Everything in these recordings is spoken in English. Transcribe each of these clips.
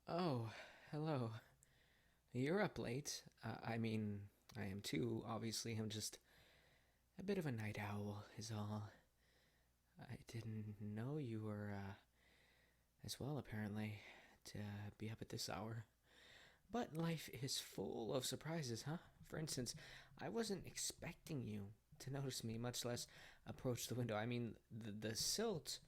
Oh, hello. You're up late. I am too, obviously. I'm just a bit of a night owl, is all. I didn't know you were, as well, apparently, to be up at this hour. But life is full of surprises, huh? For instance, I wasn't expecting you to notice me, much less approach the window. The silt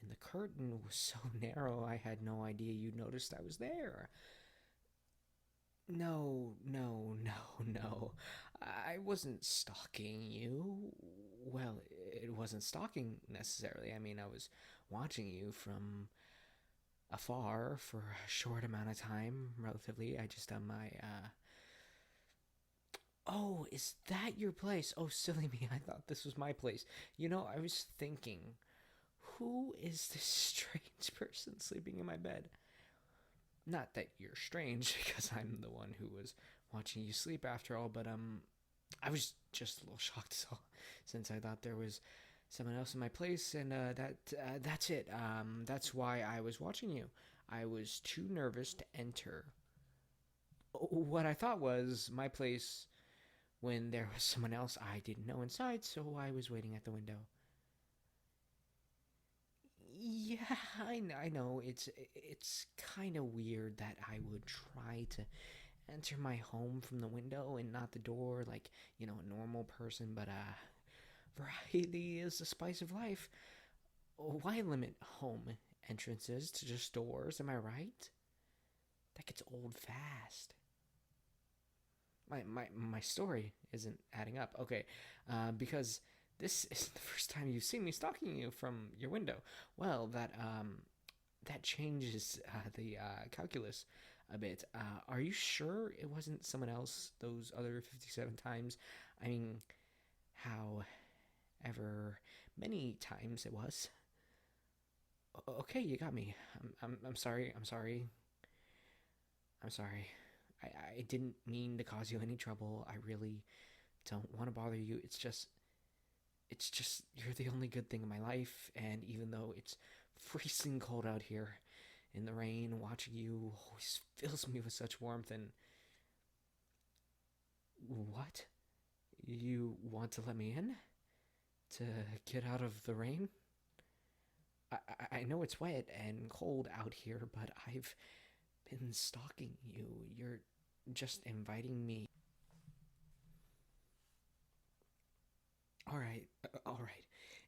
and the curtain was so narrow, I had no idea you'd noticed I was there. No, no, no, no. I wasn't stalking you. Well, it wasn't stalking necessarily. I was watching you from afar for a short amount of time, relatively. I just done my, Oh, is that your place? Oh, silly me. I thought this was my place. I was thinking, who is this strange person sleeping in my bed? Not that you're strange, because I'm the one who was watching you sleep after all, but I was just a little shocked, so since I thought there was someone else in my place, and that's it. That's why I was watching you. I was too nervous to enter what I thought was my place when there was someone else I didn't know inside, so I was waiting at the window. Yeah, I know. It's kind of weird that I would try to enter my home from the window and not the door, like a normal person. But variety is the spice of life. Why limit home entrances to just doors? Am I right? That gets old fast. My story isn't adding up. Okay, because this is the first time you've seen me stalking you from your window. Well, that changes the calculus a bit. Are you sure it wasn't someone else those other 57 times? I mean, however many times it was. Okay, you got me. I'm sorry. I'm sorry. I'm sorry. I didn't mean to cause you any trouble. I really don't want to bother you. It's just you're the only good thing in my life, and even though it's freezing cold out here in the rain, watching you always fills me with such warmth. And what? You want to let me in to get out of the rain? I know it's wet and cold out here, but I've been stalking you. You're just inviting me. All right.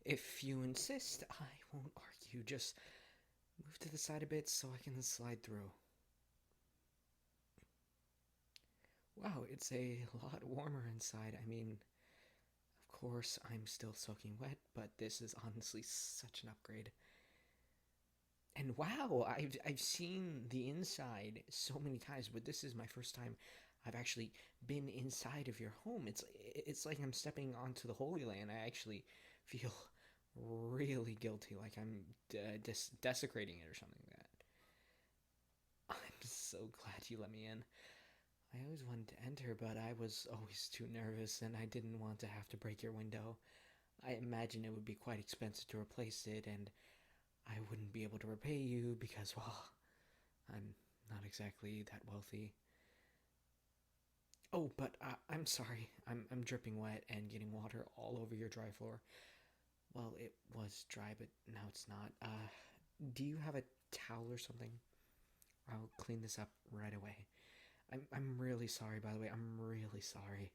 If you insist, I won't argue. Just move to the side a bit so I can slide through. Wow, it's a lot warmer inside. Of course, I'm still soaking wet, but this is honestly such an upgrade. And wow, I've seen the inside so many times, but this is my first time I've actually been inside of your home. It's like I'm stepping onto the Holy Land. I actually feel really guilty, like I'm desecrating it or something like that. I'm so glad you let me in. I always wanted to enter, but I was always too nervous and I didn't want to have to break your window. I imagine it would be quite expensive to replace it, and I wouldn't be able to repay you because, well, I'm not exactly that wealthy. Oh, but I'm sorry. I'm dripping wet and getting water all over your dry floor. Well, it was dry, but now it's not. Do you have a towel or something? I'll clean this up right away. I'm really sorry, by the way. I'm really sorry.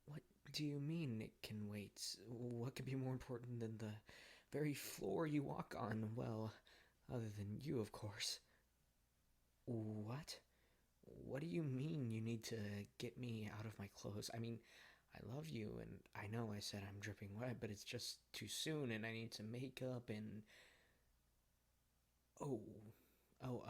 What do you mean it can wait? What could be more important than the very floor you walk on? Well, other than you, of course. What? What do you mean you need to get me out of my clothes? I love you, and I know I said I'm dripping wet, but it's just too soon, and I need some makeup and. Oh. Oh,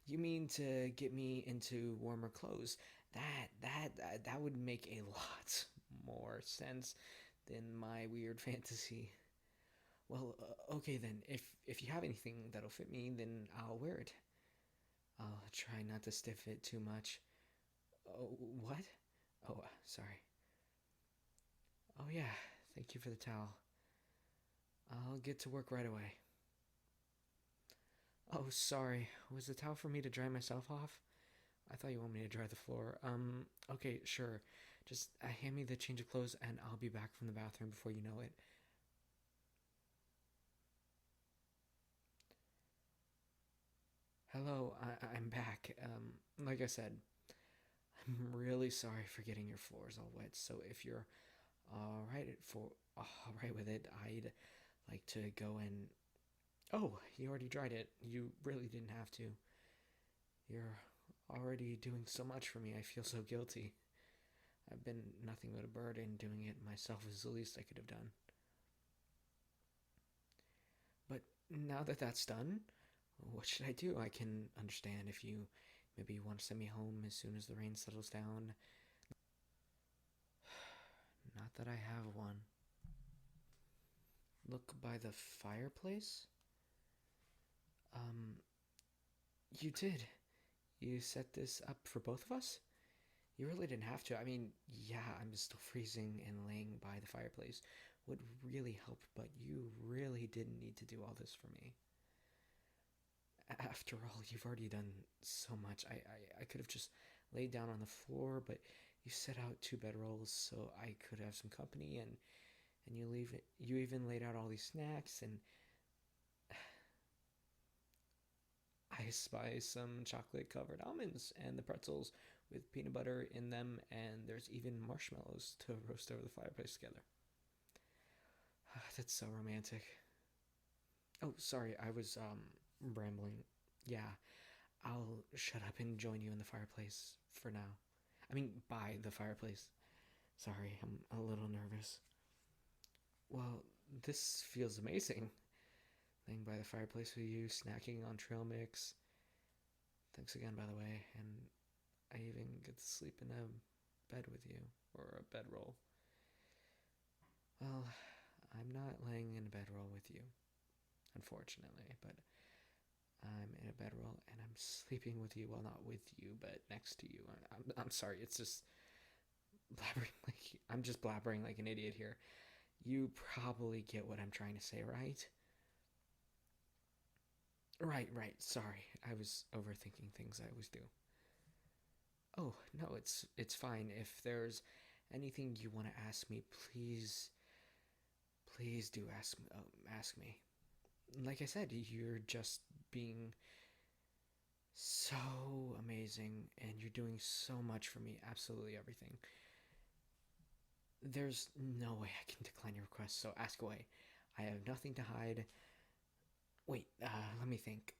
you mean to get me into warmer clothes? That would make a lot more sense than my weird fantasy. Well, okay then. If you have anything that'll fit me, then I'll wear it. I'll try not to stiff it too much. Oh, what? Oh, sorry. Oh yeah, thank you for the towel. I'll get to work right away. Oh, Oh, sorry. Was the towel for me to dry myself off? I thought you want me to dry the floor. Okay, sure. Just hand me the change of clothes and I'll be back from the bathroom before you know it. Hello, I'm back. Like I said, I'm really sorry for getting your floors all wet. So if you're all right with it, I'd like to go and. Oh, you already dried it. You really didn't have to. You're already doing so much for me. I feel so guilty. I've been nothing but a burden. Doing it myself is the least I could have done. But now that that's done, what should I do? I can understand if you maybe want to send me home as soon as the rain settles down. Not that I have one. Look by the fireplace? Um, you did. You set this up for both of us? You really didn't have to. I mean, yeah, I'm still freezing and laying by the fireplace would really help, but you really didn't need to do all this for me. After all, you've already done so much. I could have just laid down on the floor, but you set out two bedrolls so I could have some company, and you even laid out all these snacks, and I spy some chocolate covered almonds and the pretzels with peanut butter in them, and there's even marshmallows to roast over the fireplace together. That's so romantic. Oh, sorry, I was rambling. Yeah, I'll shut up and join you in the fireplace for now. I mean, by the fireplace. Sorry, I'm a little nervous. Well, this feels amazing. Laying by the fireplace with you, snacking on trail mix. Thanks again, by the way, and I even get to sleep in a bed with you, or a bedroll. Well, I'm not laying in a bedroll with you, unfortunately, but I'm in a bedroll and I'm sleeping with you. Well, not with you, but next to you. I'm sorry. It's just blabbering like I'm just blabbering like an idiot here. You probably get what I'm trying to say, right? Right, right. Sorry, I was overthinking things. I always do. Oh no, it's fine. If there's anything you want to ask me, please do ask me. Like I said, you're just being so amazing and you're doing so much for me. Absolutely everything. There's no way I can decline your request, so ask away. I have nothing to hide. Wait, let me think.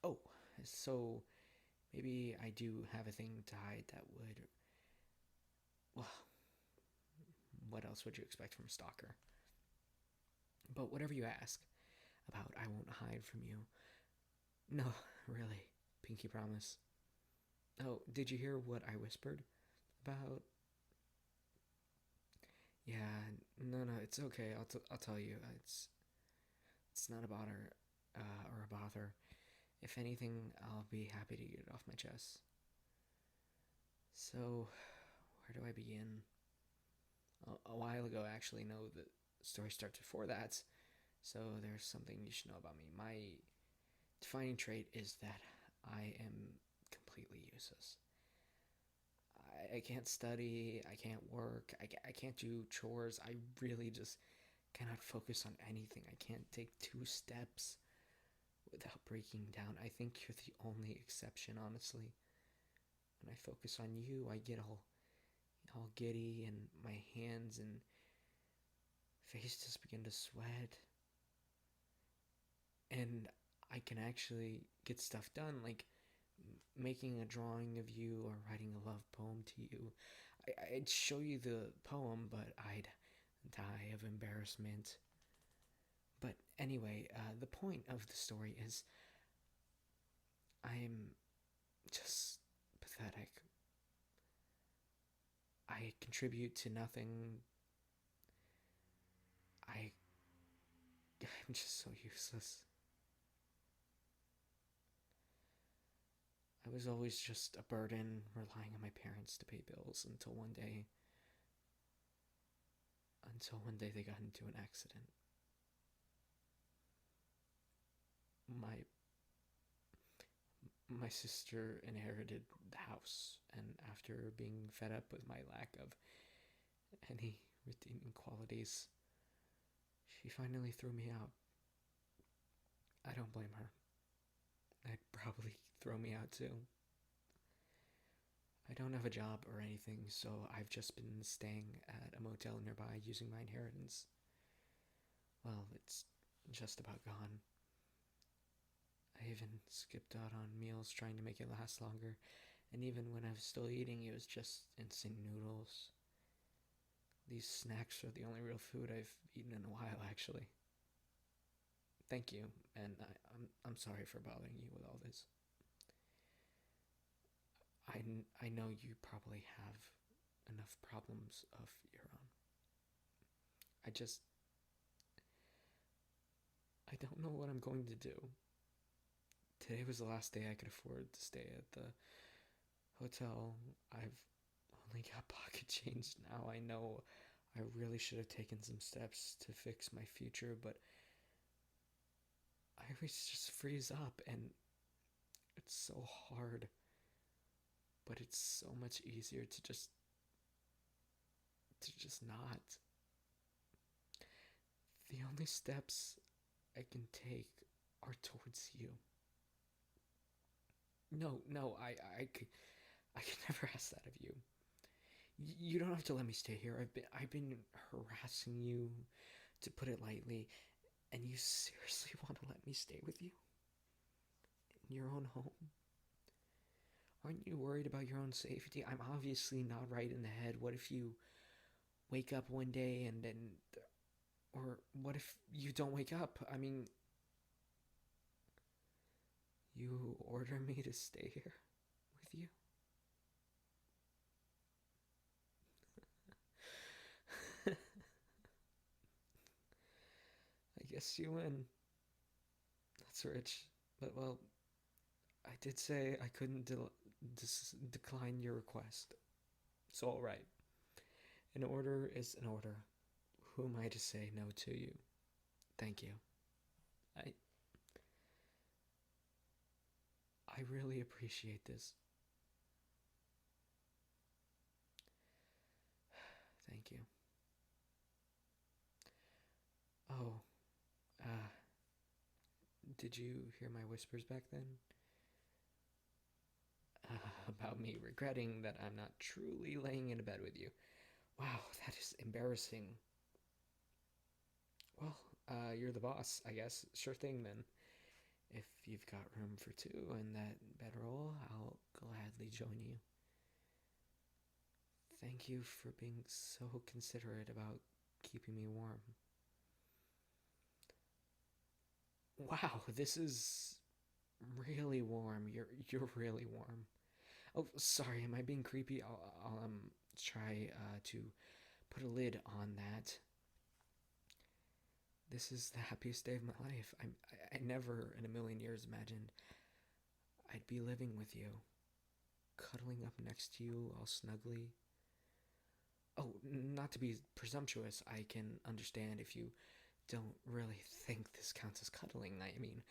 Oh, so maybe I do have a thing to hide that would. Well, what else would you expect from a stalker? But whatever you ask about, I won't hide from you. No, really. Pinky promise. Oh, did you hear what I whispered about? Yeah, no, it's okay. I'll tell you. It's not a bother, or a bother. If anything, I'll be happy to get it off my chest. So, where do I begin? A while ago, I actually know the story starts before that. So there's something you should know about me. My defining trait is that I am completely useless. I can't study, I can't work, I can't do chores. I really just cannot focus on anything. I can't take two steps without breaking down. I think you're the only exception, honestly. When I focus on you, I get all giddy and my hands and face just begin to sweat. And I can actually get stuff done, like making a drawing of you or writing a love poem to you. I'd show you the poem, but I'd die of embarrassment. But anyway, the point of the story is I'm just pathetic. I contribute to nothing. I, I'm just so useless. I was always just a burden, relying on my parents to pay bills until one day they got into an accident. My My sister inherited the house, and after being fed up with my lack of any redeeming qualities, she finally threw me out. I don't blame her. I'd probably throw me out too. I don't have a job or anything, so I've just been staying at a motel nearby using my inheritance. Well, it's just about gone. I even skipped out on meals trying to make it last longer, and even when I was still eating, it was just instant noodles. These snacks are the only real food I've eaten in a while, actually. Thank you, and I'm sorry for bothering you with all this. I know you probably have enough problems of your own. I just, I don't know what I'm going to do. Today was the last day I could afford to stay at the hotel. I've only got pocket change now. I know I really should have taken some steps to fix my future, but I always just freeze up, and it's so hard. But it's so much easier to just not. The only steps I can take are towards you. No, no, I can never ask that of you. You don't have to let me stay here. I've been harassing you, to put it lightly, and you seriously want to let me stay with you in your own home? Aren't you worried about your own safety? I'm obviously not right in the head. What if you wake up one day and then, or what if you don't wake up? I mean, you order me to stay here with you? I guess you win. That's rich. But, well, I did say I couldn't decline your request. So, alright. An order is an order. Who am I to say no to you? Thank you. I I really appreciate this. Thank you. Oh, uh, did you hear my whispers back then? About me regretting that I'm not truly laying in a bed with you. Wow, that is embarrassing. Well, you're the boss, I guess. Sure thing then. If you've got room for two in that bedroll, I'll gladly join you. Thank you for being so considerate about keeping me warm. Wow, this is really warm. You're really warm. Oh, sorry, am I being creepy? I'll try to put a lid on that. This is the happiest day of my life. I never in a million years imagined I'd be living with you, cuddling up next to you all snugly. Oh, not to be presumptuous, I can understand if you don't really think this counts as cuddling. I mean,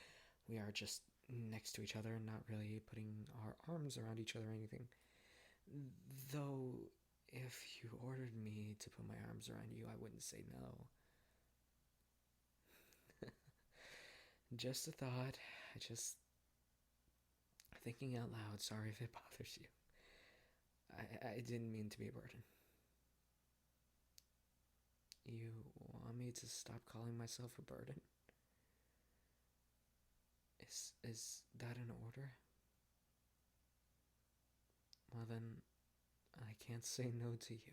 we are just next to each other and not really putting our arms around each other or anything. Though, if you ordered me to put my arms around you, I wouldn't say no. Just a thought. Just thinking out loud. Sorry if it bothers you. I didn't mean to be a burden. You want me to stop calling myself a burden? Is that an order? Well then, I can't say no to you.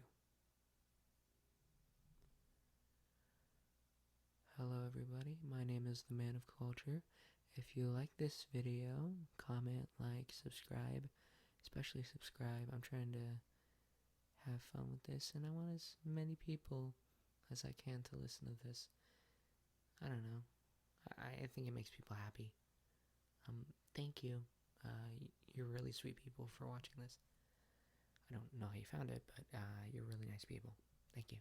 Hello everybody, my name is the Man of Culture. If you like this video, comment, like, subscribe, especially subscribe. I'm trying to have fun with this, and I want as many people as I can to listen to this. I don't know. I think it makes people happy. Thank you. You're really sweet people for watching this. I don't know how you found it, but you're really nice people. Thank you.